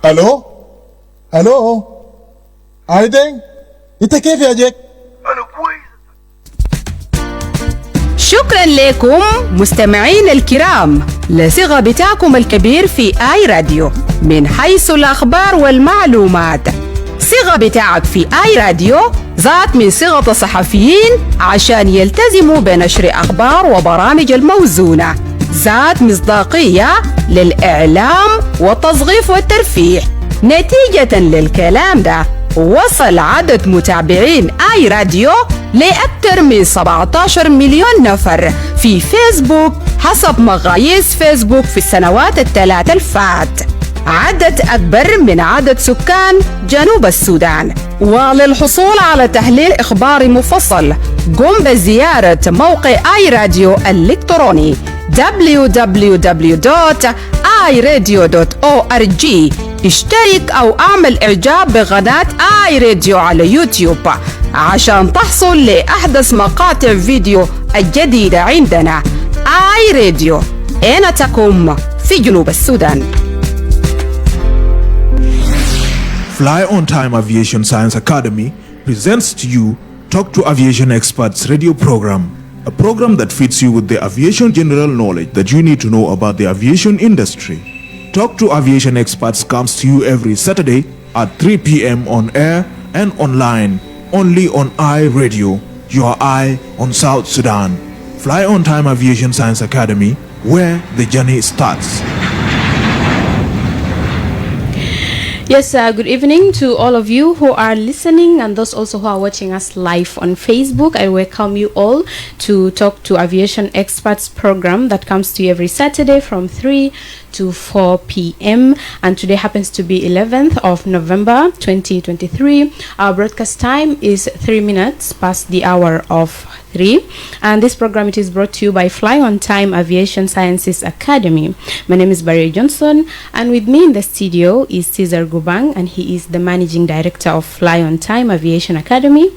الو الو عايدين انت كيف يا جيك؟ انا كويس. شكرا لكم مستمعين الكرام لصغة بتاعكم الكبير في آي راديو من حيث الأخبار والمعلومات. صغة بتاعك في آي راديو ذات من صغة الصحفيين عشان يلتزموا بنشر أخبار وبرامج الموزونة، ذات مصداقية للإعلام والتصغيف والترفيه. نتيجة للكلام ده وصل عدد متابعين آي راديو لأكثر من 17 مليون نفر في فيسبوك حسب مقاييس فيسبوك في السنوات الثلاث الفات، عدد أكبر من عدد سكان جنوب السودان. وللحصول على تحليل إخباري مفصل قم بزيارة موقع آي راديو الإلكتروني www.iradio.org. اشترك أو اعمل إعجاب بقناة آي راديو على يوتيوب عشان تحصل لأحدث مقاطع فيديو الجديدة عندنا. آي راديو أين تقوم في جنوب السودان. Fly Ontime Aviation Science Academy presents to you Talk to Aviation Experts radio program, a program that feeds you with the aviation general knowledge that you need to know about the aviation industry. Talk to Aviation Experts comes to you every Saturday at 3 p.m. on air and online, only on iRadio, your eye on South Sudan. Fly Ontime Aviation Science Academy, where the journey starts. Yes, good evening to all of you who are listening and those also who are watching us live on Facebook. I welcome you all to Talk to Aviation Experts program that comes to you every Saturday from 3 to 4 p.m. and today happens to be 11th of November 2023. Our broadcast time is 3 minutes past the hour of 3, and this program it is brought to you by Fly Ontime Aviation Sciences Academy. My name is Barry Johnson, and with me in the studio is Cesar Gubang, and he is the managing director of Fly Ontime Aviation Academy.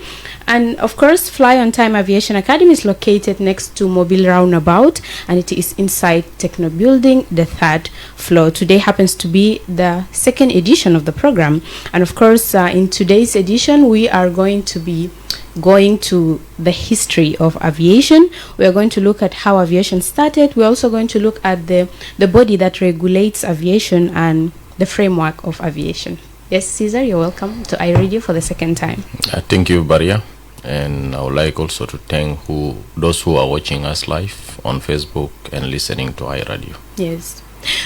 And of course, Fly Ontime Aviation Academy is located next to Mobile Roundabout, and it is inside Techno Building, the 3rd floor. Today happens to be the 2nd edition of the program, and of course, in today's edition, we are going to be going to the history of aviation. We are going to look at how aviation started. We're also going to look at the body that regulates aviation and the framework of aviation. Yes, Cesar, you're welcome to iRadio for the 2nd time. Thank you, Baria. And I would like also to thank those who are watching us live on Facebook and listening to iRadio. Yes.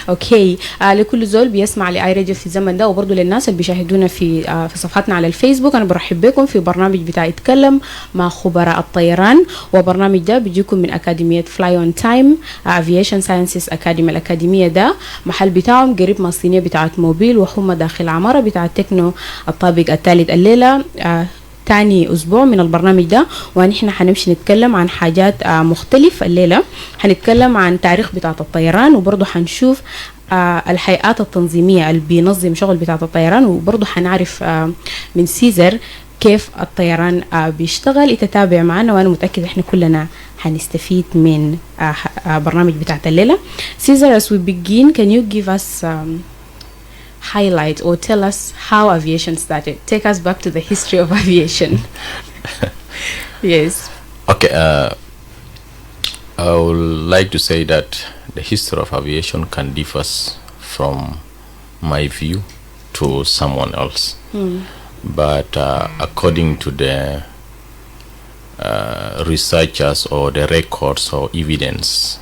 اوكي لكل زول بيسمع لاي راديو في الزمن ده، وبرضه للناس اللي بيشاهدونا في صفحاتنا على الفيسبوك. انا برحب بكم في برنامج بتاع يتكلم مع خبراء الطيران، وبرنامج ده بيجيكم من اكاديميه فلاي اون تايم افيشن ساينسز اكاديمي. الاكاديميه ده محل بتاعهم قريب من الصينيه بتاعت موبيل، وهم داخل عماره بتاعت تكنو الطابق الثالث. الليله تاني أسبوع من البرنامج ده، ونحن حنمشي نتكلم عن حاجات مختلفة. الليلة حنتكلم عن تاريخ بتاعة الطيران، وبرضه حنشوف الهيئات التنظيمية اللي بينظم شغل بتاعة الطيران، وبرضه حنعرف من سيزر كيف الطيران بيشتغل. يتتابع معنا وأنا متأكد إحنا كلنا حنستفيد من برنامج بتاعة الليلة. Caesar, as we begin, can you give us highlight or tell us how aviation started? Take us back to the history of aviation. Yes. Okay, I would like to say that the history of aviation can differ from my view to someone else. But according to the researchers or the records or evidence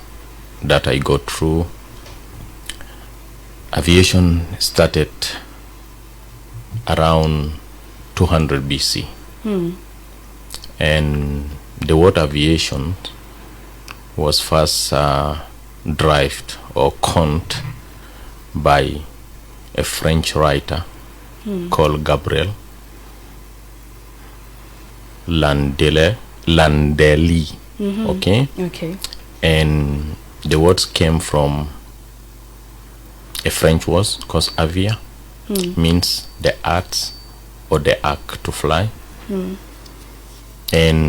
that I go through, aviation started around 200 BC. And the word aviation was first derived or coined by a French writer called Gabriel Landeli. Okay. And the words came from a French word because avia means the art or the arc to fly. And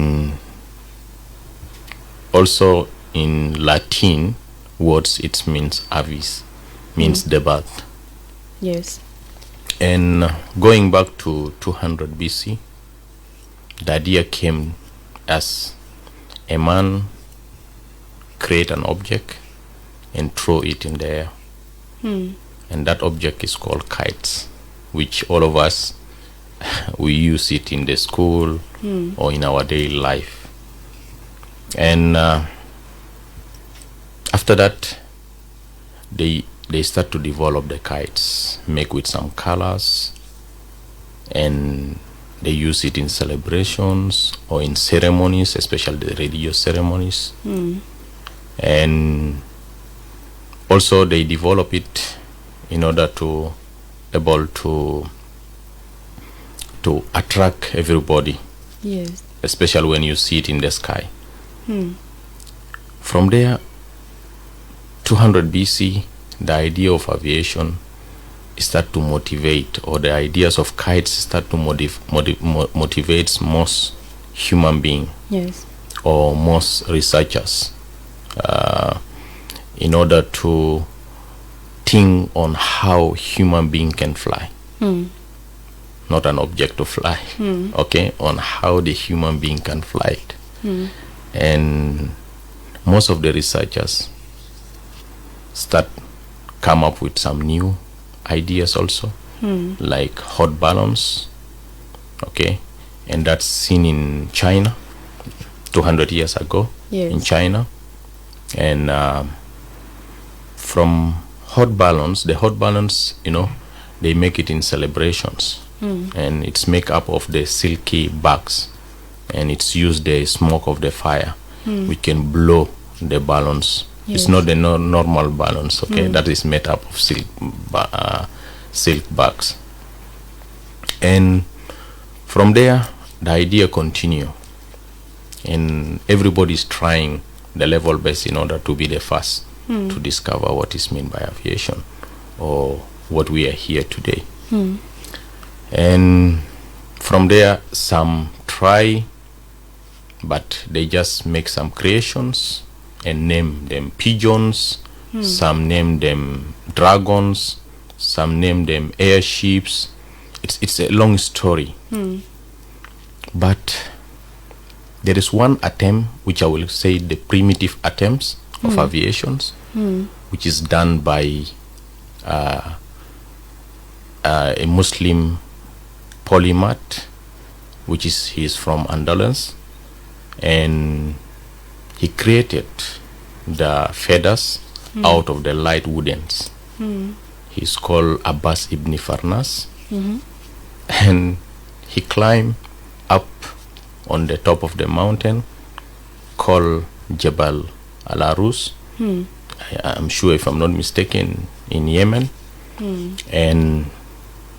also in Latin words it means avis, means the birth. Yes. And going back to 200 BC, the idea came as a man create an object and throw it in the air. And that object is called kites, which all of us, we use it in the school or in our daily life. And after that, they start to develop the kites, make with some colors, and they use it in celebrations or in ceremonies, especially the religious ceremonies. And also they develop it in order to able to attract everybody, Yes. especially when you see it in the sky. From there, 200 BC, the idea of aviation start to motivate, or the ideas of kites start to motivate most human beings Yes. or most researchers in order to think on how human being can fly. Not an object to fly, okay, on how the human being can fly it. And most of the researchers start come up with some new ideas also, like hot balloons, okay, and that's seen in China 200 years ago. Yes. In China. And from hot balloons, the hot balloons, they make it in celebrations, and it's made up of the silky bags, and it's used the smoke of the fire. We can blow the balloons. It's not the normal balloons, okay? That is made up of silk bags. And from there, the idea continue, and everybody's trying the level best in order to be the first to discover what is meant by aviation, or what we are here today. And from there, some try, but they just make some creations and name them pigeons. Some name them dragons. Some name them airships. It's a long story. But there is one attempt, which I will say the primitive attempts of aviations, which is done by a Muslim polymath, he's from Andalus, and he created the feathers out of the light woodens. He's called Abbas ibn Farnas, and he climbed up on the top of the mountain called Jabal Al-Arus. I'm sure, if I'm not mistaken, in Yemen. And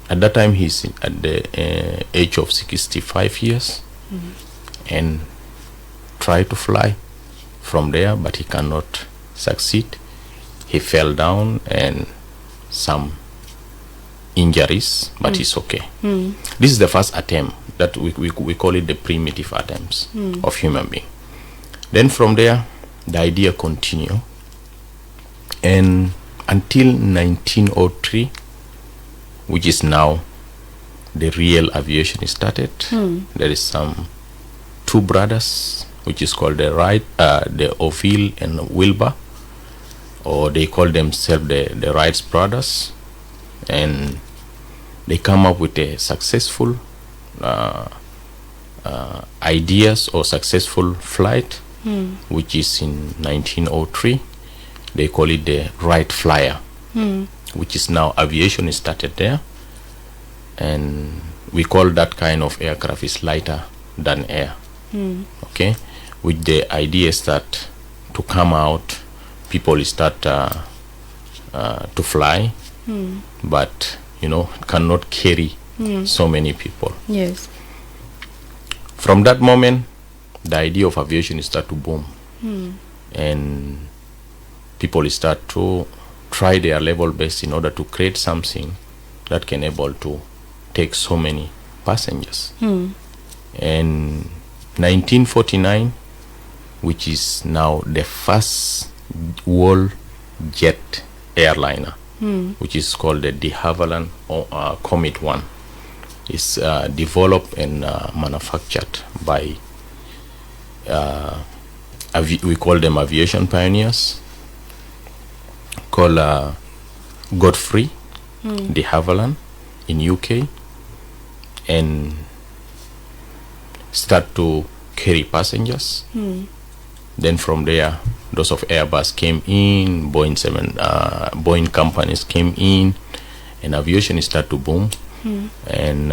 at that time he's at the age of 65 years, and try to fly from there, but he cannot succeed. He fell down and some injuries, but he's okay. This is the first attempt that we call it the primitive attempts of human being. Then from there, the idea continue, and until 1903, which is now the real aviation started. There is some two brothers, which is called the Ophir and Wilbur, or they call themselves the Wright brothers, and they come up with a successful ideas or successful flight, which is in 1903. They call it the Wright Flyer, which is now aviation is started there, and we call that kind of aircraft is lighter than air. Okay, with the idea is that to come out, people start to fly, but cannot carry so many people. Yes. From that moment, the idea of aviation start to boom, and people start to try their level best in order to create something that can able to take so many passengers. And 1949, which is now the first world jet airliner, which is called the de Havilland Comet 1. It's developed and manufactured by we call them aviation pioneers, called Godfrey de Havilland in UK, and start to carry passengers. Then from there, those of Airbus came in, Boeing companies came in, and aviation started to boom. And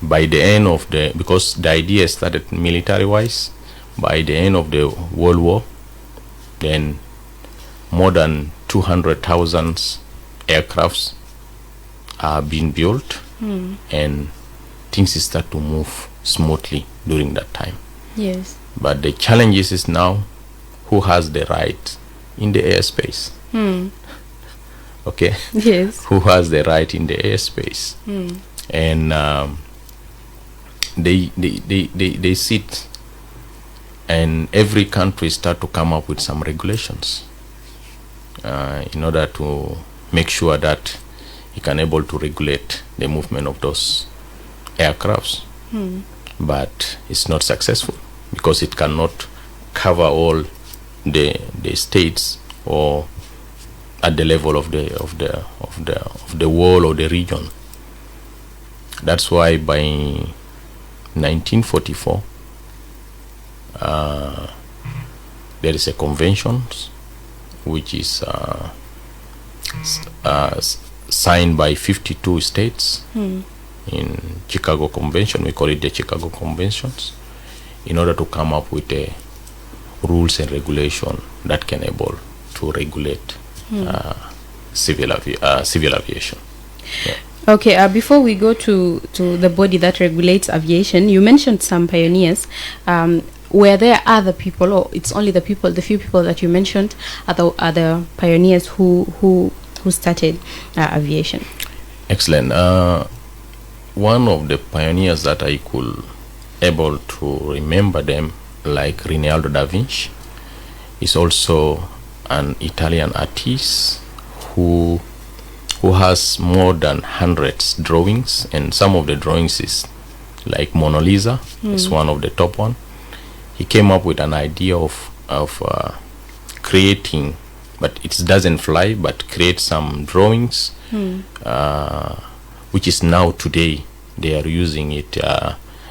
by the end of because the idea started military-wise, by the end of the World War, then more than 200,000 aircrafts are being built, and things start to move smoothly during that time. Yes. But the challenge is now who has the right in the airspace. Okay. Yes. Who has the right in the airspace? And they sit, and every country start to come up with some regulations in order to make sure that you can able to regulate the movement of those aircrafts. But it's not successful because it cannot cover all the states or at the level of the world or the region. That's why by 1944 there is a convention which is signed by 52 states in Chicago Convention. We call it the Chicago Conventions, in order to come up with the rules and regulation that can able to regulate civil aviation. Yeah. Okay, before we go to the body that regulates aviation, you mentioned some pioneers. Were there other people, or it's only the few people that you mentioned are the pioneers who started aviation? Excellent. One of the pioneers that I could able to remember them, like Leonardo da Vinci, is also an Italian artist who has more than hundreds drawings, and some of the drawings is like Mona Lisa is one of the top one. He came up with an idea of creating, but it doesn't fly, but create some drawings, which is now today they are using it.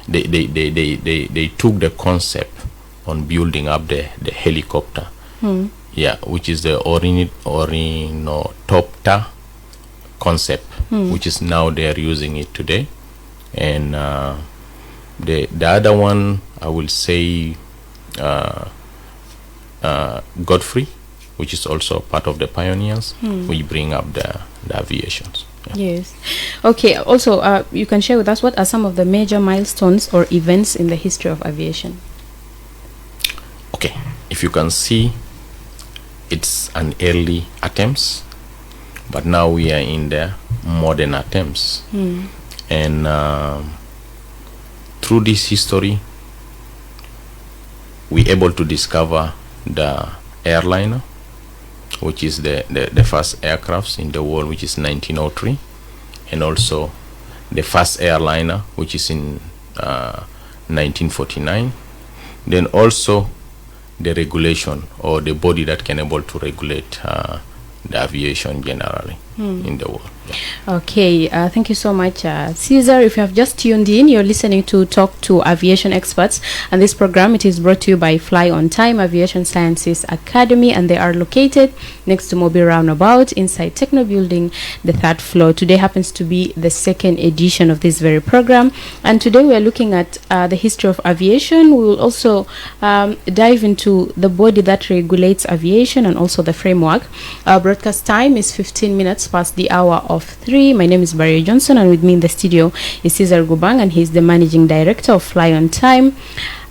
They took the concept on building up the helicopter, which is the Ornithopter concept, which is now they are using it today. And the other one, I will say Godfrey, which is also part of the pioneers. We bring up the aviations. Yes. Okay. Also, you can share with us what are some of the major milestones or events in the history of aviation? Okay. If you can see, it's an early attempts, but now we are in the modern attempts. And through this history, we able to discover the airliner, which is the first aircrafts in the world, which is 1903, and also the first airliner, which is in 1949. Then also the regulation, or the body that can able to regulate the aviation generally in the world. Okay, thank you so much, Caesar. If you have just tuned in, you're listening to Talk to Aviation Experts, and this program, it is brought to you by Fly Ontime Aviation Sciences Academy, and they are located next to Mobile Roundabout inside Techno Building, the 3rd floor. Today happens to be the 2nd edition of this very program, and today we are looking at the history of aviation. We will also dive into the body that regulates aviation and also the framework. Our broadcast time is 15 minutes past the hour of 3. My name is Barry Johnson, and with me in the studio is Caesar Gubang, and he's the managing director of Fly Ontime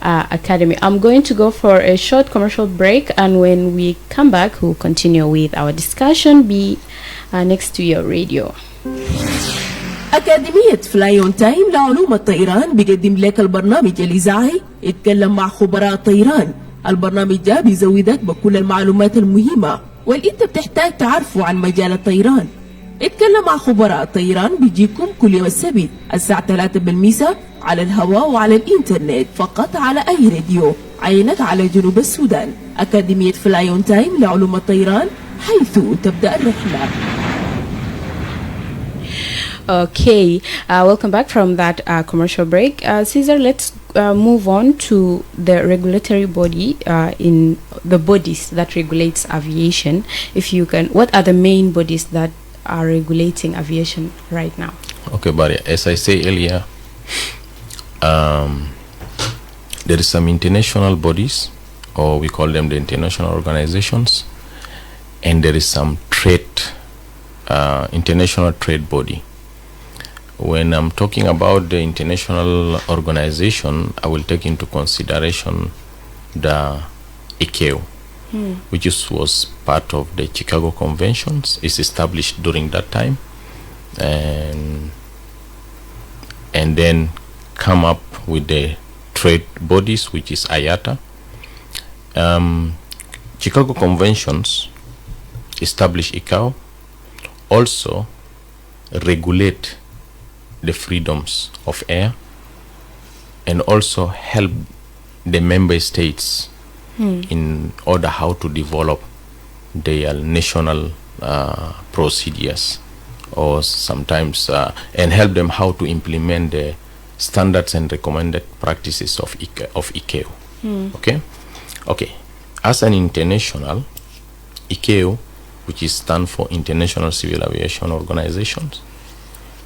Academy. I'm going to go for a short commercial break, and when we come back, we'll continue with our discussion. Be next to your radio. أكاديمية فلاي أون تايم لعلوم الطيران بيقدم لك البرنامج الإذاعي اتكلم مع خبراء الطيران. البرنامج ده بيزودك بكل المعلومات المهمة واللي انت بتحتاج تعرفه عن مجال الطيران. اتكلم مع خبراء الطيران بيجيكم كل يوم السبت الساعة 3 بالمساء على الهواء وعلى الانترنت فقط على اي راديو. عينك على جنوب السودان. أكاديمية فلاي اون تايم لعلوم الطيران حيث تبدأ الرحلة. Okay, welcome back from that commercial break. Caesar, let's move on to the regulatory body in the bodies that regulates aviation. If you can, what are the main bodies that are regulating aviation right now? Okay, Barry, as I say earlier, there is some international bodies, or we call them the international organizations, and there is some international trade body. When I'm talking about the international organization, I will take into consideration the ICAO, which was part of the Chicago Conventions. It's established during that time, and then come up with the trade bodies, which is IATA. Chicago Conventions establish ICAO, also regulate the freedoms of air, and also help the member states in order how to develop their national procedures, or sometimes and help them how to implement the standards and recommended practices of ICAO. Okay. As an international, ICAO, which is stand for International Civil Aviation Organizations,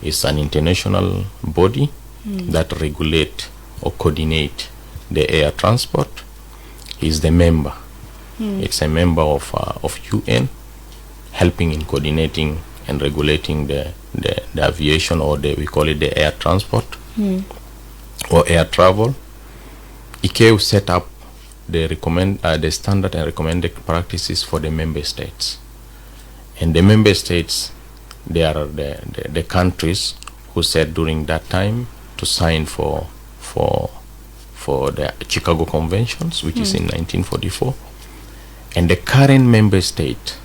is an international body that regulate or coordinate the air transport. Is the member. It's a member of UN, helping in coordinating and regulating the aviation, or we call it the air transport or air travel. ICAO set up the standard and recommended practices for the member states, and the member states, they are the countries who said during that time to sign for the Chicago Conventions, which is in 1944, and the current member state,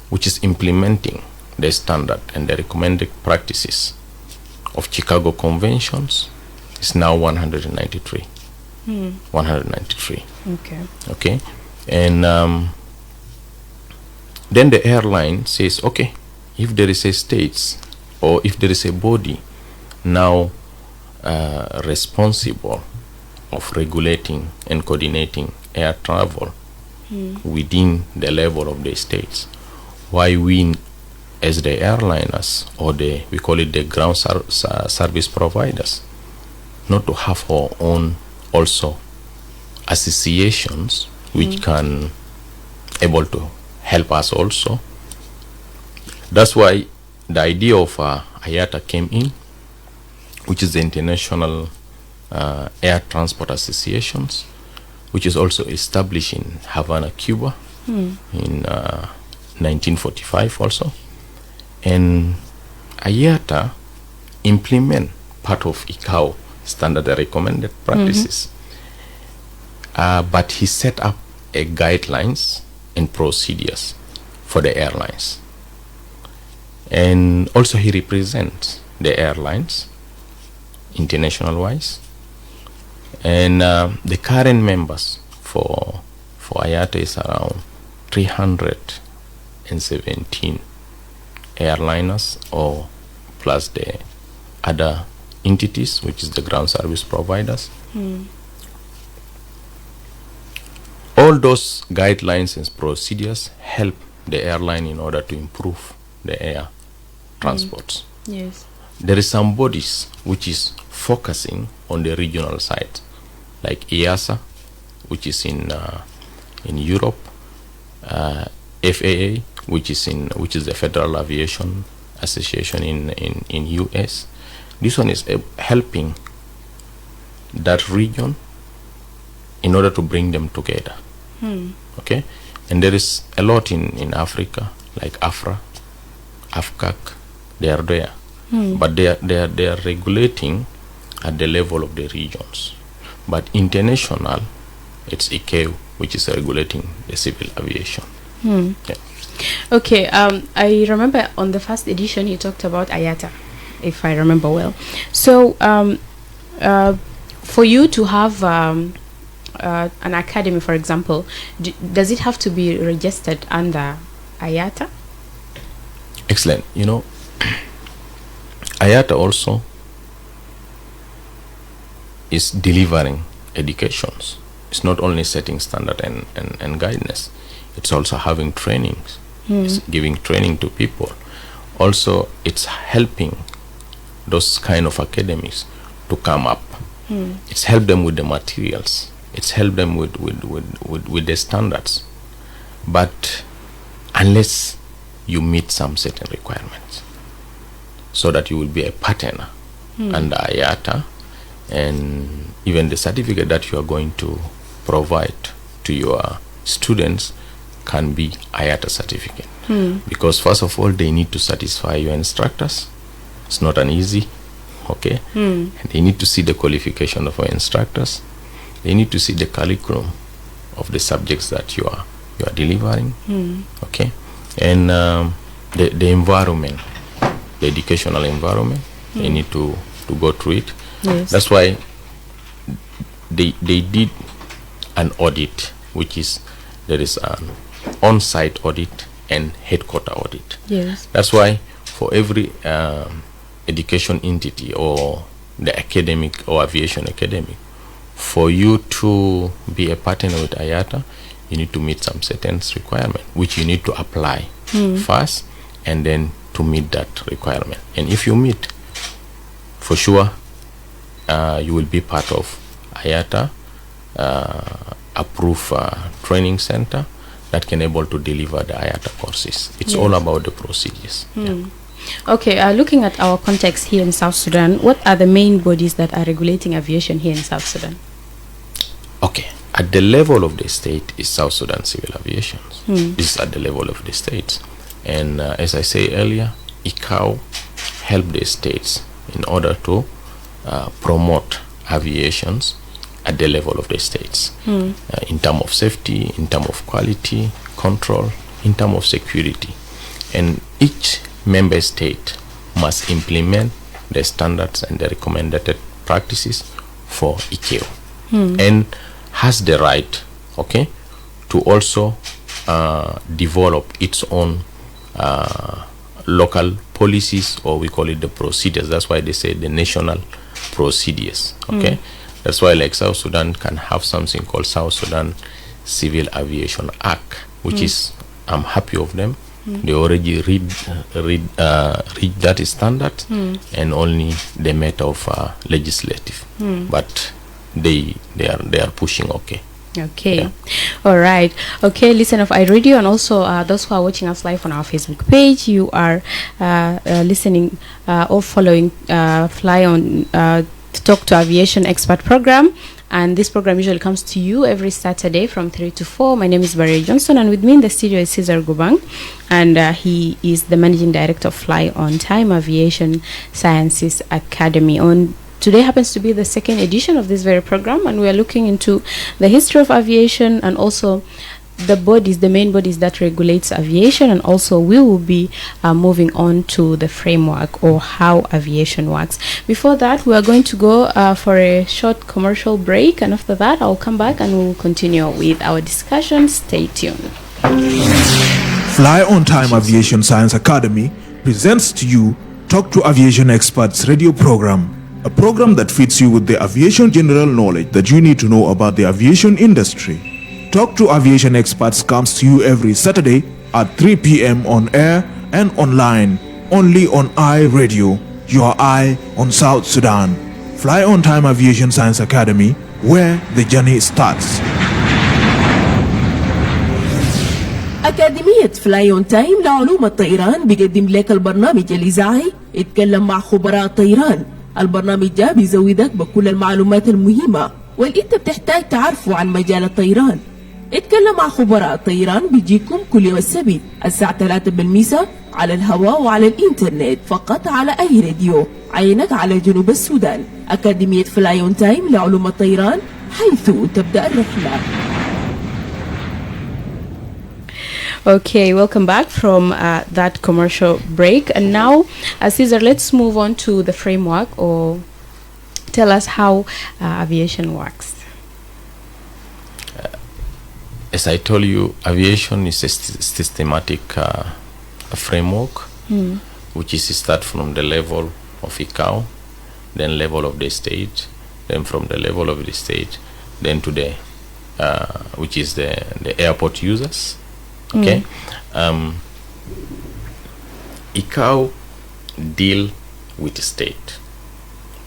which is implementing the standard and the recommended practices of Chicago Conventions, is now 193. 193. Okay, and then the airline says, okay, if there is a states, or if there is a body now responsible of regulating and coordinating air travel within the level of the states, why we as the airliners, or we call it the ground service providers, not to have our own also associations which can able to help us also. That's why the idea of IATA came in, which is the International Air Transport Associations, which is also established in Havana, Cuba, in 1945 also. And IATA implement part of ICAO standard and recommended practices. But he set up a guidelines and procedures for the airlines. And also he represents the airlines international wise. And the current members for IATA is around 317 airliners, or plus the other entities, which is the ground service providers. All those guidelines and procedures help the airline in order to improve the air transports. Yes. There is some bodies which is focusing on the regional side, like EASA, which is in Europe, FAA, which is the Federal Aviation Association in US. This one is helping that region in order to bring them together. Okay, and there is a lot in Africa, like AFRA, AFCAC. They are there, but they are regulating at the level of the regions. But international, it's ICAO, which is regulating the civil aviation. Yeah. Okay, I remember on the first edition you talked about IATA, if I remember well. So, for you to have an academy, for example, does it have to be registered under IATA? Excellent. IATA also is delivering educations. It's not only setting standard and guidance, it's also having trainings. It's giving training to people. Also, it's helping those kind of academies to come up. It's helped them with the materials. It's helped them with the standards. But unless you meet some certain requirements, so that you will be a partner under IATA, and even the certificate that you are going to provide to your students can be IATA certificate. Because first of all, they need to satisfy your instructors. It's not an easy, okay? And they need to see the qualification of our instructors. They need to see the curriculum of the subjects that you are delivering, okay? And the environment, the educational environment, they need to go through it. Yes. That's why they did an audit, which is there is an on-site audit and headquarter audit. Yes. That's why for every education entity or the academic or aviation academic, for you to be a partner with IATA, you need to meet some certain requirement, which you need to apply first, and then to meet that requirement. And if you meet, for sure, you will be part of IATA approved training center that can able to deliver the IATA courses. It's all about the procedures. Yeah. Okay, looking at our context here in South Sudan, what are the main bodies that are regulating aviation here in South Sudan? Okay, at the level of the state is South Sudan Civil Aviation. This is at the level of the states. And as I say earlier, ICAO help the states in order to promote aviations at the level of the states, in terms of safety, in terms of quality control, in terms of security. And each member state must implement the standards and the recommended practices for ICAO, and has the right, okay, to also develop its own local policies, or we call it the procedures. That's why they say the national procedures, okay? That's why like South Sudan can have something called South Sudan Civil Aviation Act, which is, I'm happy of them. They already read that standard, and only the matter of legislative, but they are pushing, okay. Okay. Yeah. All right. Okay, listen of iRadio, and also those who are watching us live on our Facebook page, you are listening or following Fly on to Talk to Aviation Expert program. And this program usually comes to you every Saturday from 3 to 4. My name is Barry Johnson, and with me in the studio is Cesar Gubang, and he is the Managing Director of Fly Ontime Aviation Sciences Academy. Today happens to be the second edition of this very program, and we are looking into the history of aviation and also the main bodies that regulates aviation, and also we will be moving on to the framework or how aviation works. Before that, we are going to go for a short commercial break, and after that I'll come back and we'll continue with our discussion. Stay tuned. Fly On Time Aviation Science Academy presents to you Talk to Aviation Experts radio program, a program that feeds you with the aviation general knowledge that you need to know about the aviation industry. Talk to Aviation Experts comes to you every Saturday at 3 p.m. on air and online, only on iRadio, your eye on South Sudan. Fly On Time Aviation Science Academy, where the journey starts. أكاديمية فلاي أون تايم لعلوم الطيران بيقدم لك البرنامج الإذاعي اتكلم مع خبراء الطيران. البرنامج ده بيزودك بكل المعلومات المهمة واللي انت بتحتاج تعرفه عن مجال الطيران. اتكلم مع خبراء الطيران بيجيكم كل يوم السبت الساعة 3 بالمساء على الهواء وعلى الإنترنت فقط على أي راديو. عينك على جنوب السودان. أكاديمية فلاي أون تايم لعلوم الطيران، حيث تبدأ الرحلة. Okay, welcome back from that commercial break. And now, Caesar, let's move on to the framework, or tell us how aviation works. As I told you, aviation is a systematic framework, which is start from the level of ICAO, then level of the state, then from the level of the state, then to the which is the airport users. Okay, ICAO deal with the state,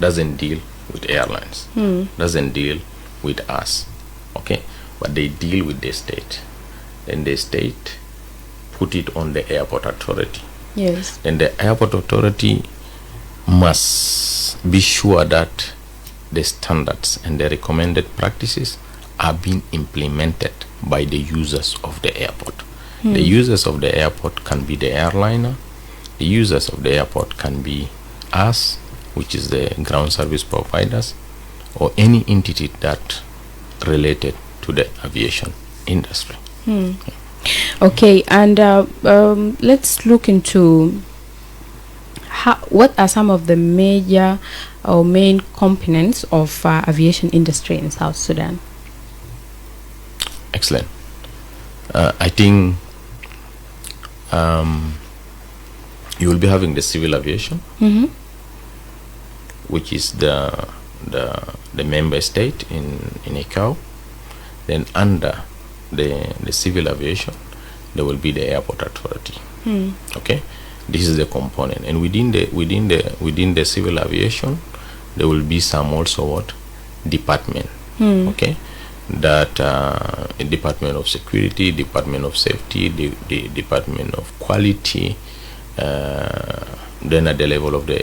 doesn't deal with airlines, doesn't deal with us. Okay, but they deal with the state. Then the state put it on the airport authority. Yes. Then the airport authority must be sure that the standards and the recommended practices are being implemented by the users of the airport. The users of the airport can be the airliner. The users of the airport can be us, which is the ground service providers, or any entity that related to the aviation industry. Okay, and let's look into what are some of the major or main components of aviation industry in South Sudan. Excellent. I think you will be having the civil aviation, which is the member state in ICAO. Then under the civil aviation, there will be the airport authority. Okay, this is the component, and within the civil aviation, there will be some also what department. Okay, that Department of Security, Department of Safety, the Department of Quality. Then at the level of the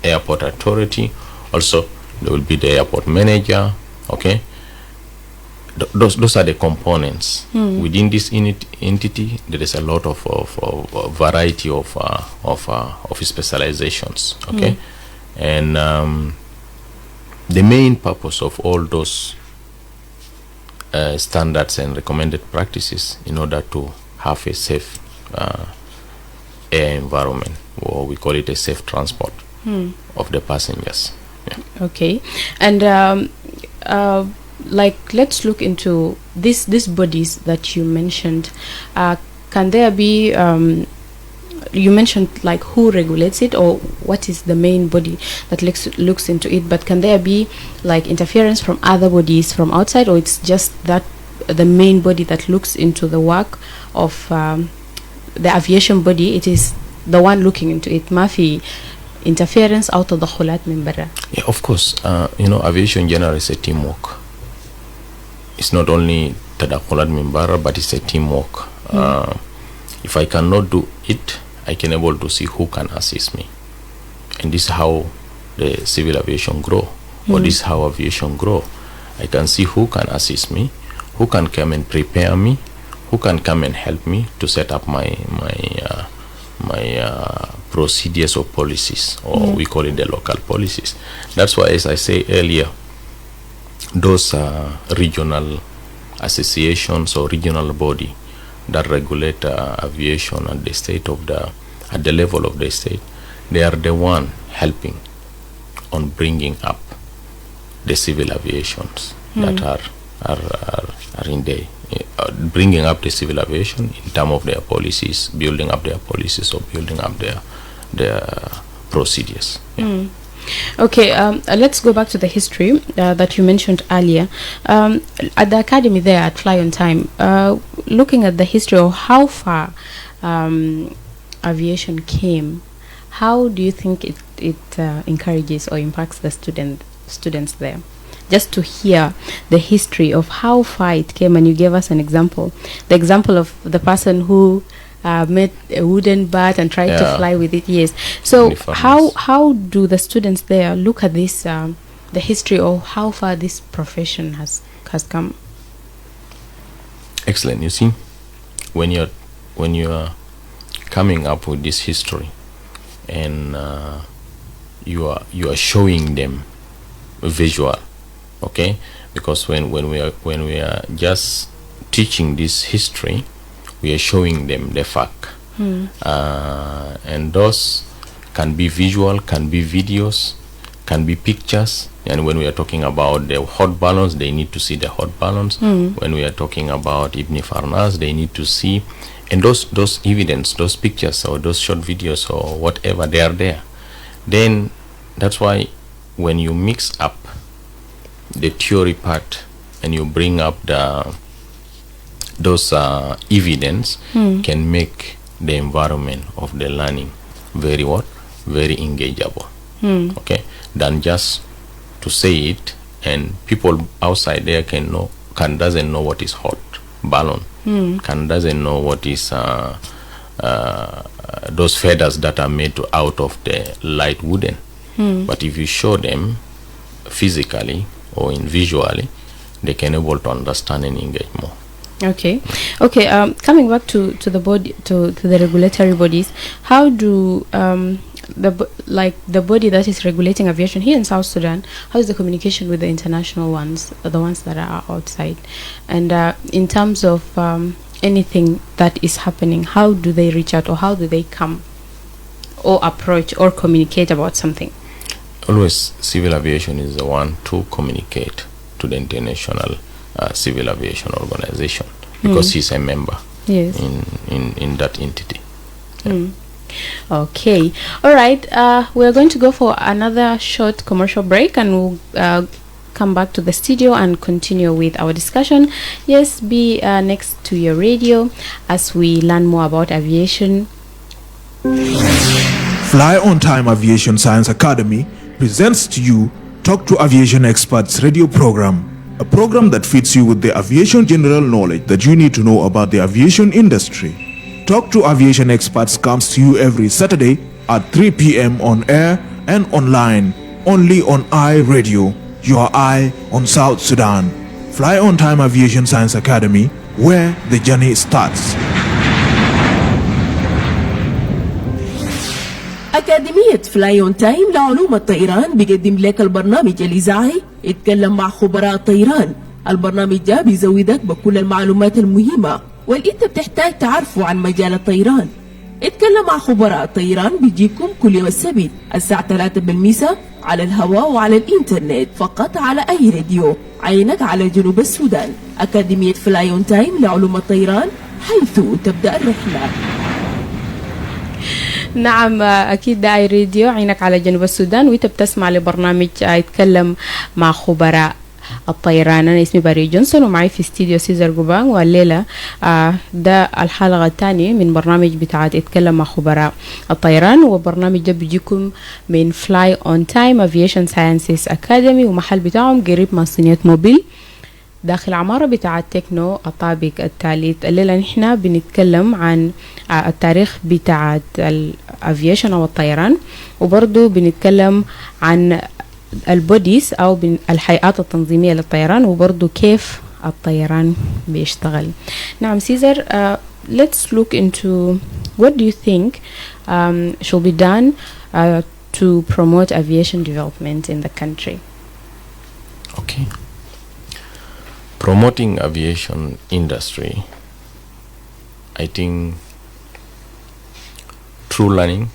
airport authority, also there will be the airport manager. Okay, those are the components. Within this entity, there is a lot of variety of specializations. Okay, and the main purpose of all those standards and recommended practices in order to have a safe air environment, or we call it a safe transport of the passengers. Okay, and like, let's look into these bodies that you mentioned. Can there be you mentioned like who regulates it, or what is the main body that looks into it, but can there be like interference from other bodies from outside, or it's just that the main body that looks into the work of the aviation body, it is the one looking into it? Mafi interference out of the khulat min barra? Yeah, of course. Aviation generally is a teamwork. It's not only tadakhulat min barra, but it's a teamwork. If I cannot do it, I can able to see who can assist me, and this is how the civil aviation grow, or this is how aviation grow. I can see who can assist me, who can come and prepare me, who can come and help me to set up my procedures or policies, or we call it the local policies. That's why, as I say earlier, those regional associations or regional body that regulate aviation at the level of the state, they are the one helping on bringing up the civil aviations that are in the bringing up the civil aviation in terms of their policies, building up their policies, or building up their procedures. Okay, let's go back to the history that you mentioned earlier. At the academy there at Fly on Time, looking at the history of how far aviation came, how do you think it encourages or impacts the students there? Just to hear the history of how far it came, and you gave us an example, the example of the person who made a wooden bat and tried to fly with it. Yes. So how do the students there look at this, the history of how far this profession has come? Excellent. You see, when you are coming up with this history, and you are showing them visual, okay? Because when we are just teaching this history, we are showing them the fact. And those can be visual, can be videos, can be pictures. And when we are talking about the hot balloons, they need to see the hot balloons. When we are talking about Ibn Farnas, they need to see. And those evidence, those pictures or those short videos or whatever, they are there. Then that's why when you mix up the theory part and you bring up those evidence, can make the environment of the learning very engageable. Okay, than just to say it and people outside there doesn't know what is hot balloon, doesn't know what is those feathers that are made out of the light wooden. But if you show them physically or in visually, they can able to understand and engage more. Okay. Coming back to the body, to the regulatory bodies, how do the body that is regulating aviation here in South Sudan, how is the communication with the international ones, the ones that are outside, and in terms of anything that is happening, how do they reach out, or how do they come or approach or communicate about something? Always civil aviation is the one to communicate to the international civil aviation organization, because he's a member in that entity. Okay, all right, we're going to go for another short commercial break, and we'll come back to the studio and continue with our discussion. Yes, be next to your radio as we learn more about aviation. Fly Ontime Aviation Science Academy presents to you Talk to Aviation Experts radio program, a program that feeds you with the aviation general knowledge that you need to know about the aviation industry. Talk to Aviation Experts comes to you every Saturday at 3 p.m. on air and online, only on iRadio, your eye on South Sudan. Fly On Time Aviation Science Academy, where the journey starts. أكاديمية فلاي أون تايم لعلوم الطيران بيقدم لك البرنامج الإذاعي اتكلم مع خبراء الطيران. البرنامج ده بيزودك بكل المعلومات المهمة واللي انت بتحتاج تعرفه عن مجال الطيران. اتكلم مع خبراء الطيران بيجيكم كل يوم السبت الساعة 3 بالمساء على الهواء وعلى الإنترنت فقط على أي راديو. عينك على جنوب السودان. أكاديمية فلاي أون تايم لعلوم الطيران، حيث تبدأ الرحلة. نعم، أكيد داعي راديو عينك على جنوب السودان، وانت بتسمع لبرنامج يتكلم مع خبراء الطيران. أنا اسمي باري جونسون ومعي في استديو سيزر جوبان، والليلة ده الحلقة الثانية من برنامج بتاعت يتكلم مع خبراء الطيران، وبرنامج ده بيجيكم من فلاي اون تايم افيشن ساينسز اكاديمي، ومحل بتاعهم قريب من صينية موبيل داخل عمارة بتاع التكنو الطابق الثالث. الليلة نحن بنتكلم عن التاريخ بتاع الافيشن او الطيران، وبرضو بنتكلم عن البوديس او الهيئات التنظيمية للطيران، وبرضو كيف الطيران بيشتغل. نعم سيزر، let's look into what do you think should be done to promote aviation development in the country. Okay. Promoting aviation industry, I think through learning,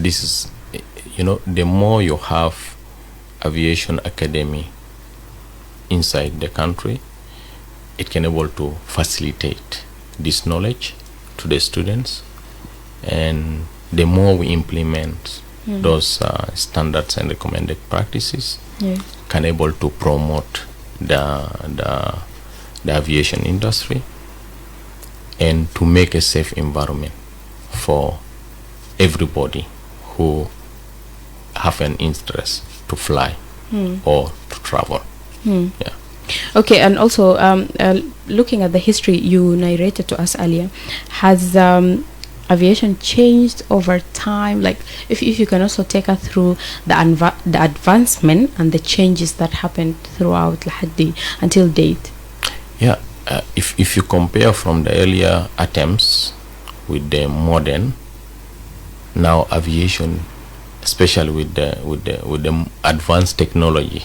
this is, the more you have aviation academy inside the country, it can able to facilitate this knowledge to the students, and the more we implement those standards and recommended practices, can able to promote the aviation industry and to make a safe environment for everybody who have an interest to fly or to travel. Yeah. Okay, and also looking at the history you narrated to us earlier, has aviation changed over time? Like if you can also take us through the advancement and the changes that happened throughout until date. Yeah, if you compare from the earlier attempts with the modern, now aviation, especially with the advanced technology,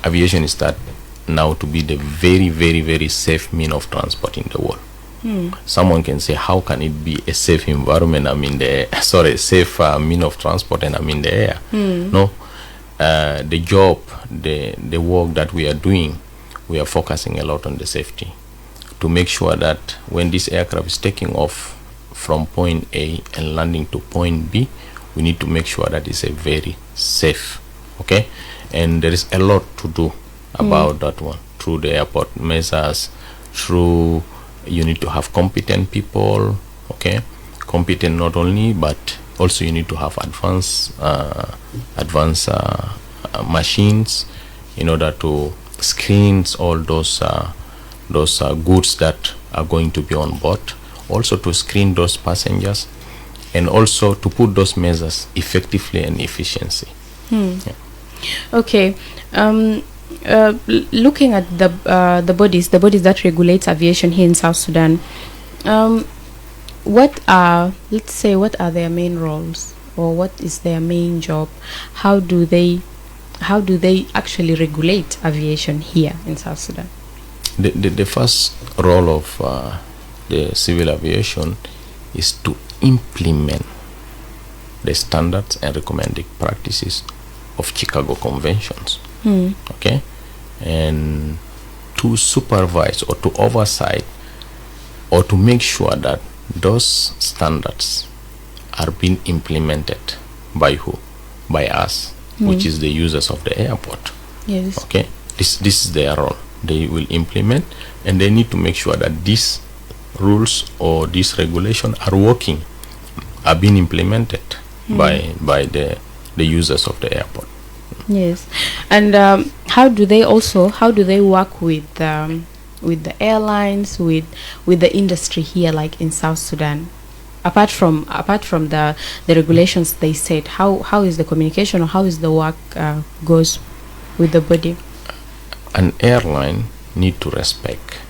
aviation is that now to be the very, very, very safe mean of transport in the world. Someone can say, how can it be a safe environment? I'm in the air. Sorry, safe mean of transport, and I'm in the air. No, the job, the work that we are doing, we are focusing a lot on the safety to make sure that when this aircraft is taking off from point A and landing to point B, we need to make sure that it's a very safe. Okay, and there is a lot to do about that one through the airport measures, through you need to have competent people, okay, competent not only, but also you need to have advanced machines in order to screen all those goods that are going to be on board, also to screen those passengers, and also to put those measures effectively and efficiently. Yeah. Okay. Looking at the bodies that regulate aviation here in South Sudan, what are their main roles, or what is their main job? How do they actually regulate aviation here in South Sudan? The first role of the civil aviation is to implement the standards and recommended practices of Chicago Conventions. Okay, and to supervise or to oversight or to make sure that those standards are being implemented by who? By us, which is the users of the airport. Yes. Okay, this is their role. They will implement, and they need to make sure that these rules or these regulations are working, are being implemented by the users of the airport. Yes. And how do they work with the airlines, with the industry here, like in South Sudan? Apart from the regulations they set, how is the communication, or how is the work goes with the body? An airline need to respect.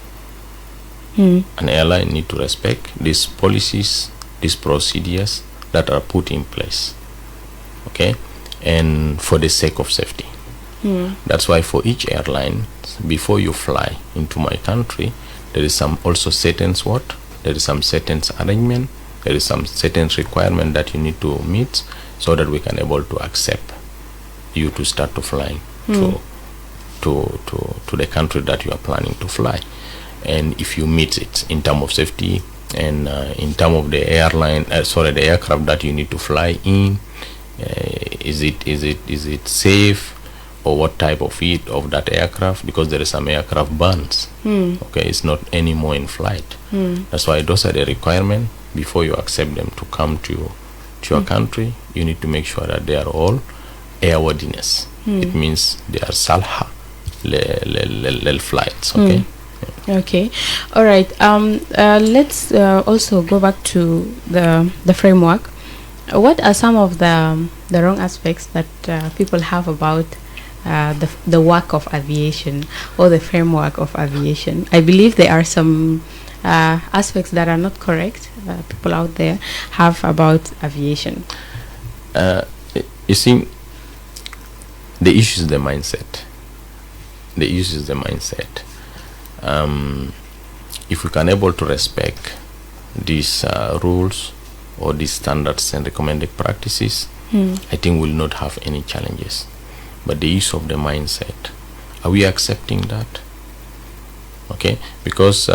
An airline need to respect these policies, these procedures that are put in place. Okay, and for the sake of safety. That's why for each airline, before you fly into my country, there is some also certain there is some certain arrangement, there is some certain requirement that you need to meet, so that we can able to accept you to start to flying to the country that you are planning to fly. And if you meet it in terms of safety and in terms of the the aircraft that you need to fly in, is it safe, or what type of that aircraft, because there is some aircraft bans. Okay, it's not anymore in flight. That's why those are the requirements. Before you accept them to come to your country, you need to make sure that they are all airworthiness. It means they are salha flights. Okay. Okay, all right. Let's also go back to the framework. What are some of the wrong aspects that people have about the work of aviation, or the framework of aviation? I believe there are some aspects that are not correct people out there have about aviation. You see, the issue is the mindset. If we can able to respect these rules or these standards and recommended practices, I think we'll not have any challenges. But the issue of the mindset, are we accepting that? Okay, because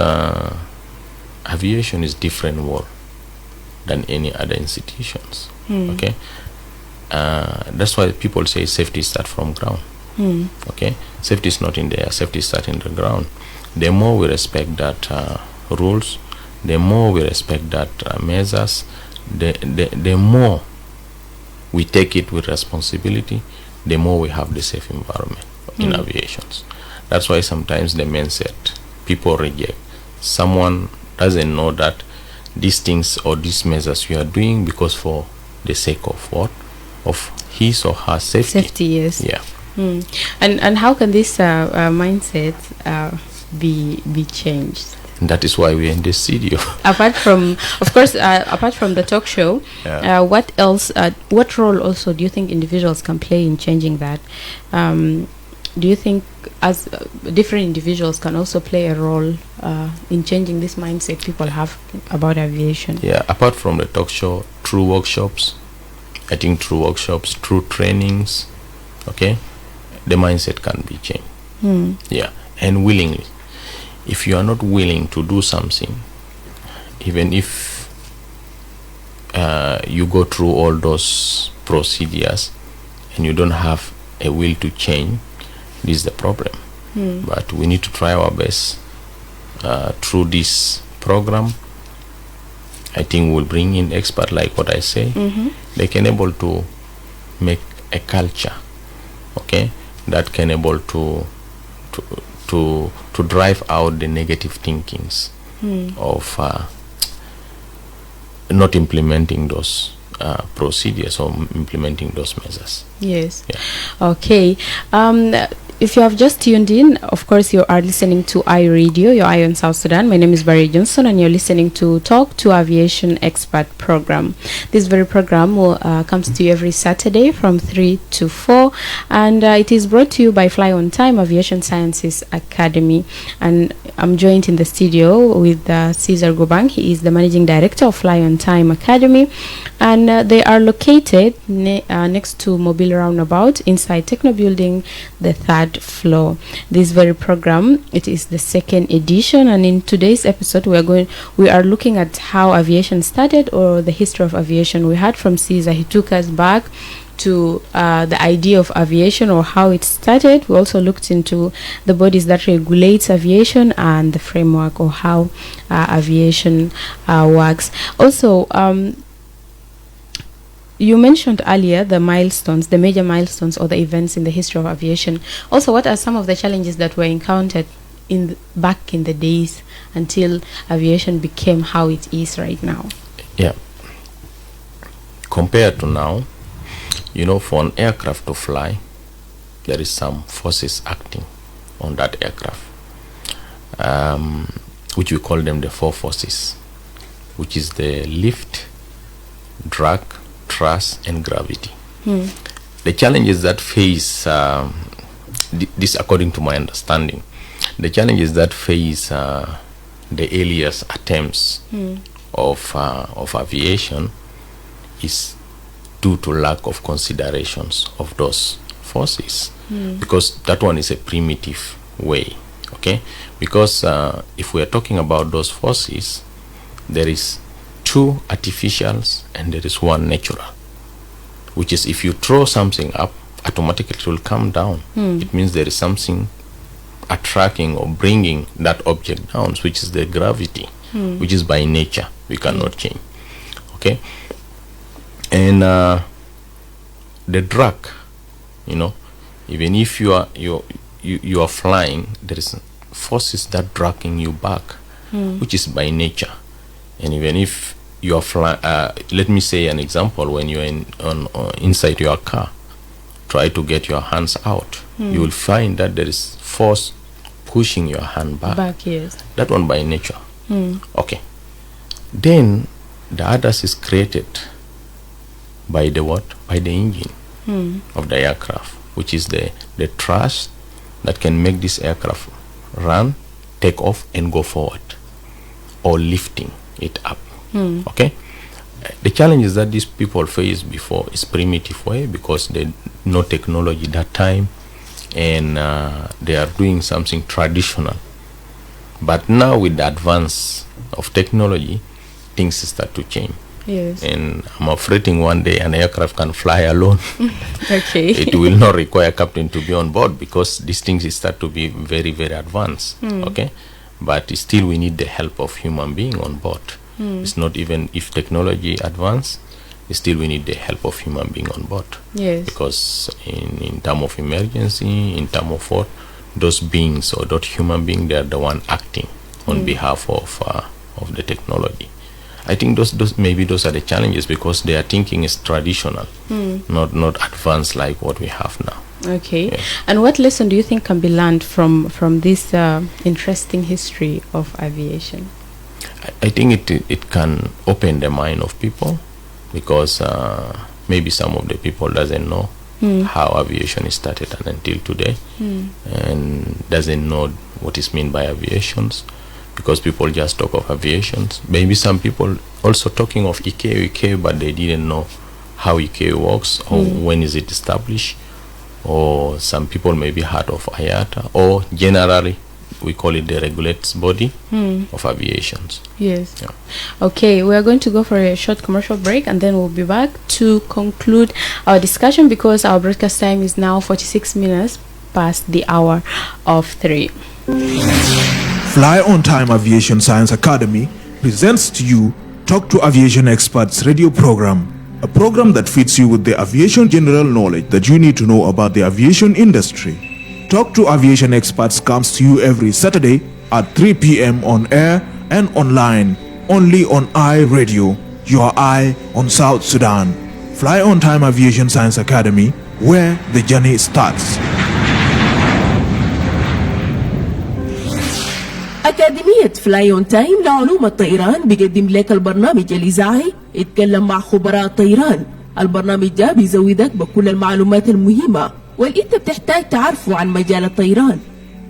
aviation is different world than any other institutions. Okay, that's why people say safety starts from ground. Okay, safety is not in the air, safety starts in the ground. The more we respect that rules, the more we respect that measures, the more we take it with responsibility, the more we have the safe environment in aviations. That's why sometimes the mindset people reject. Someone doesn't know that these things or these measures you are doing because for the sake of what? Of his or her safety. Safety, yes. Yeah. And how can this mindset be changed? And that is why we're in this studio. Apart from, of course, apart from the talk show, what else? What role also do you think individuals can play in changing that? Do you think as different individuals can also play a role in changing this mindset people have about aviation? Yeah, apart from the talk show, through workshops, I think through workshops, through trainings, okay, the mindset can be changed. Yeah, and willingly. If you are not willing to do something, even if you go through all those procedures and you don't have a will to change, this is the problem. But we need to try our best through this program. I think we'll bring in experts like what I say. They can able to make a culture, okay, that can able to drive out the negative thinkings of not implementing those procedures or implementing those measures. Yes. Yeah. Okay. If you have just tuned in, of course, you are listening to iRadio, your eye on South Sudan. My name is Barry Johnson, and you're listening to Talk to Aviation Expert program. This very program will comes to you every Saturday from 3 to 4, and it is brought to you by Fly Ontime Aviation Sciences Academy. And I'm joined in the studio with Cesar Gobang. He is the managing director of Fly Ontime Academy, and they are located next to Mobile Roundabout inside Techno Building, the third floor. This very program, it is the second edition, and in today's episode we are looking at how aviation started, or the history of aviation. We heard from Caesar. He took us back to the idea of aviation, or how it started. We also looked into the bodies that regulates aviation and the framework, or how aviation works. Also, you mentioned earlier the milestones, the major milestones or the events in the history of aviation. Also, what are some of the challenges that were encountered back in the days until aviation became how it is right now? Yeah. Compared to now, for an aircraft to fly, there is some forces acting on that aircraft, which we call them the four forces, which is the lift, drag, thrust, and gravity. The challenges that face this, according to my understanding, the challenges that face the earliest attempts of aviation is due to lack of considerations of those forces, because that one is a primitive way, okay? Because if we are talking about those forces, there is two artificials and there is one natural, which is if you throw something up, automatically it will come down. It means there is something attracting or bringing that object down, which is the gravity, which is by nature, we cannot change, okay? And the drag, even if you are flying, there is forces that dragging you back, which is by nature. And even if you are flying, let me say an example: when you are inside your car, try to get your hands out, you will find that there is force pushing your hand back. Yes. That one by nature. Okay. Then the others is created by the what? By the engine of the aircraft, which is the thrust that can make this aircraft run, take off, and go forward, or lifting it up. Okay. The challenges that these people faced before is primitive way, because they no technology that time, and they are doing something traditional. But now with the advance of technology, things start to change. Yes. And I'm afraid one day an aircraft can fly alone. Okay. It will not require a captain to be on board, because these things start to be very, very advanced. Okay. But still we need the help of human being on board. It's not even if technology advance, still we need the help of human being on board. Yes. Because in term of emergency, in term of what, those beings or that human being, they are the one acting on behalf of the technology. I think those are the challenges, because their thinking is traditional, not advanced like what we have now. Okay. Yeah. And what lesson do you think can be learned from this interesting history of aviation? I think it can open the mind of people, because maybe some of the people doesn't know how aviation is started and until today, and doesn't know what is meant by aviations. because people just talk of aviation. Maybe some people also talking of ICAO, but they didn't know how ICAO works or when is it established. Or some people maybe heard of IATA, or generally we call it the regulates body of aviations. Yes. Yeah. Okay, we are going to go for a short commercial break, and then we'll be back to conclude our discussion, because our broadcast time is now 46 minutes past the hour of 3. Fly Ontime Aviation Science Academy presents to you Talk to Aviation Experts radio program, a program that feeds you with the aviation general knowledge that you need to know about the aviation industry. Talk to Aviation Experts comes to you every Saturday at 3 p.m. on air and online, only on iRadio, your eye on South Sudan. Fly Ontime Aviation Science Academy, where the journey starts. أكاديمية فلاي أون تايم لعلوم الطيران بيقدم لك البرنامج الإذاعي اتكلم مع خبراء الطيران. البرنامج ده بيزودك بكل المعلومات المهمة واللي انت بتحتاج تعرفه عن مجال الطيران.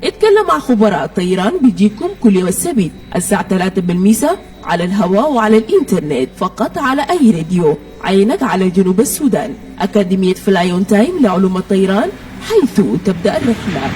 اتكلم مع خبراء الطيران بيجيكم كل يوم السبت الساعة 3 بالمساء على الهواء وعلى الإنترنت فقط على أي راديو. عينك على جنوب السودان. أكاديمية فلاي أون تايم لعلوم الطيران، حيث تبدأ الرحلة.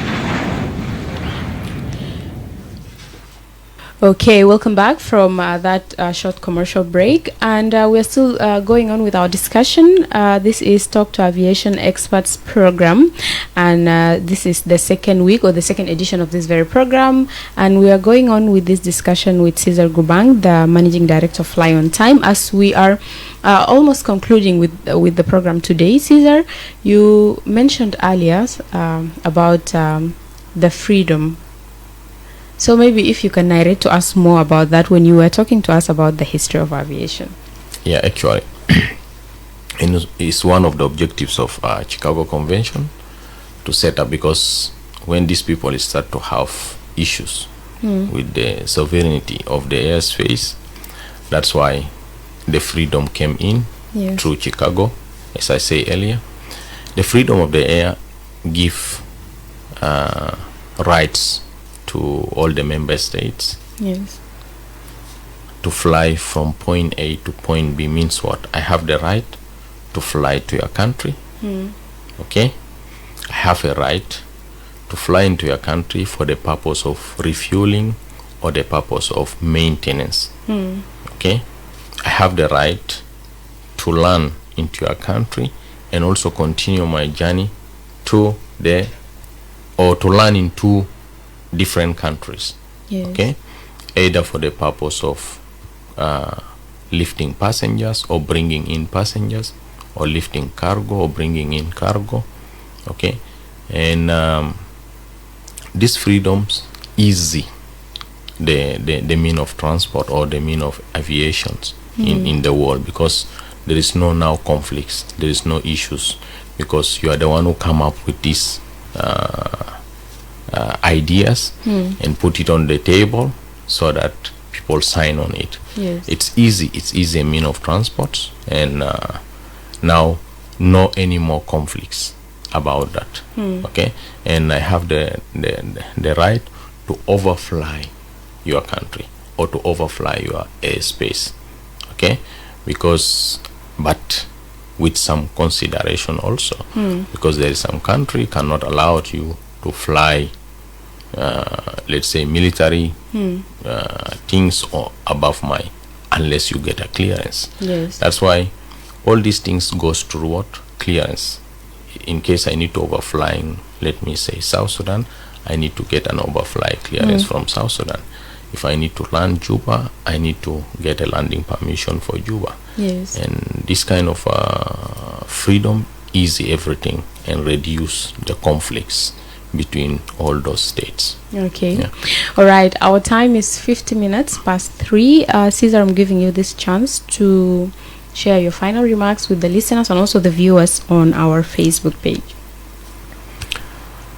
Okay, welcome back from that short commercial break, and we're still going on with our discussion. This is Talk to Aviation Experts program, and this is the second week or the second edition of this very program, and we are going on with this discussion with Cesar Gubang, the Managing Director of Fly Ontime, as we are almost concluding with the program today. Cesar, you mentioned earlier about the freedom. So maybe if you can narrate to us more about that when you were talking to us about the history of aviation. Yeah, actually, it's one of the objectives of Chicago Convention to set up, because when these people start to have issues with the sovereignty of the airspace, that's why the freedom came in through Chicago. As I say earlier, the freedom of the air give rights to all the member states. Yes. To fly from point A to point B means what? I have the right to fly to your country. Okay? I have a right to fly into your country for the purpose of refueling or the purpose of maintenance. Okay? I have the right to land into your country and also continue my journey to land into different countries. Yes. Okay, either for the purpose of lifting passengers or bringing in passengers, or lifting cargo or bringing in cargo. Okay, and these freedoms easy the mean of transport or the mean of aviations in the world, because there is no now conflicts, there is no issues, because you are the one who come up with this ideas and put it on the table so that people sign on it. Yes. It's easy a mean of transport, and now no any more conflicts about that. Okay, and I have the right to overfly your country or to overfly your airspace. Okay, but with some consideration also, because there is some country cannot allow you to fly let's say military things or above my, unless you get a clearance. Yes. That's why all these things goes through what? Clearance. In case I need to overflying, let me say South Sudan, I need to get an overfly clearance from South Sudan. If I need to land Juba, I need to get a landing permission for Juba. Yes. And this kind of freedom easy everything and reduce the conflicts between all those states. Okay. Yeah. All right. Our time is 50 minutes past 3. Cesar, I'm giving you this chance to share your final remarks with the listeners and also the viewers on our Facebook page.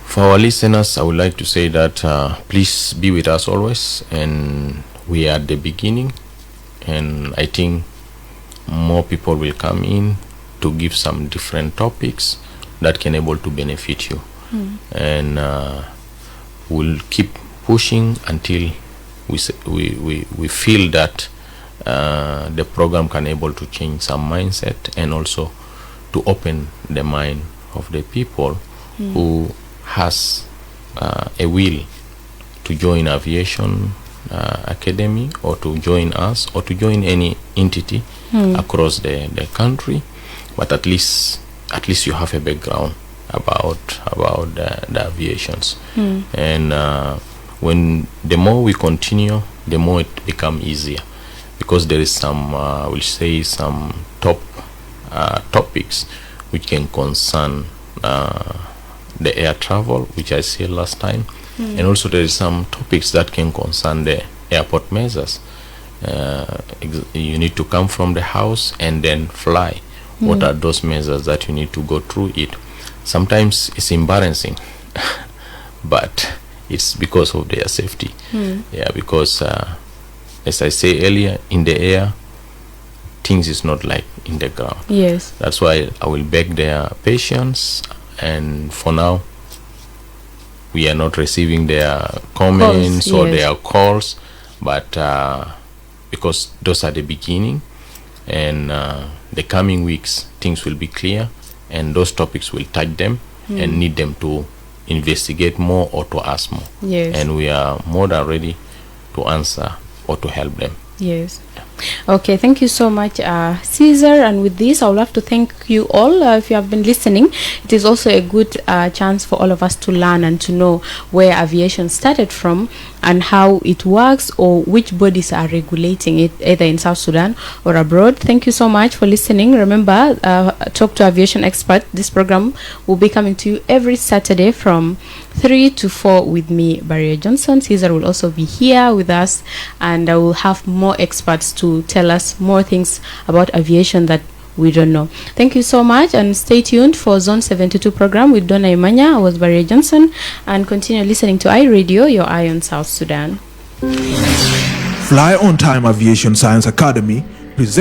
For our listeners, I would like to say that please be with us always, and we are at the beginning, and I think more people will come in to give some different topics that can able to benefit you. And we'll keep pushing until we feel that the program can able to change some mindset and also to open the mind of the people who has a will to join aviation academy, or to join us, or to join any entity across the country. But at least you have a background about the aviations. And when the more we continue, the more it become easier, because there is some we'll say some topics which can concern the air travel, which I said last time, and also there is some topics that can concern the airport measures. You need to come from the house and then fly. What are those measures that you need to go through it? Sometimes it's embarrassing, but it's because of their safety. Yeah, because as I say earlier, in the air, things is not like in the ground. Yes. That's why I will beg their patience, and for now we are not receiving their comments or their calls, but because those are the beginning, and the coming weeks things will be clear, and those topics will touch them and need them to investigate more or to ask more. Yes. And we are more than ready to answer or to help them. Yes. Okay, thank you so much, Caesar. And with this, I would love to thank you all. If you have been listening, it is also a good chance for all of us to learn and to know where aviation started from and how it works, or which bodies are regulating it, either in South Sudan or abroad. Thank you so much for listening. Remember, Talk to Aviation Expert. This program will be coming to you every Saturday from 3 to 4 with me, Barrier Johnson. Caesar will also be here with us, and I will have more experts to tell us more things about aviation that we don't know. Thank you so much, and stay tuned for Zone 72 program with Donna Imanya. I was Barrier Johnson, and continue listening to iRadio, your eye on South Sudan. Fly On Time Aviation Science Academy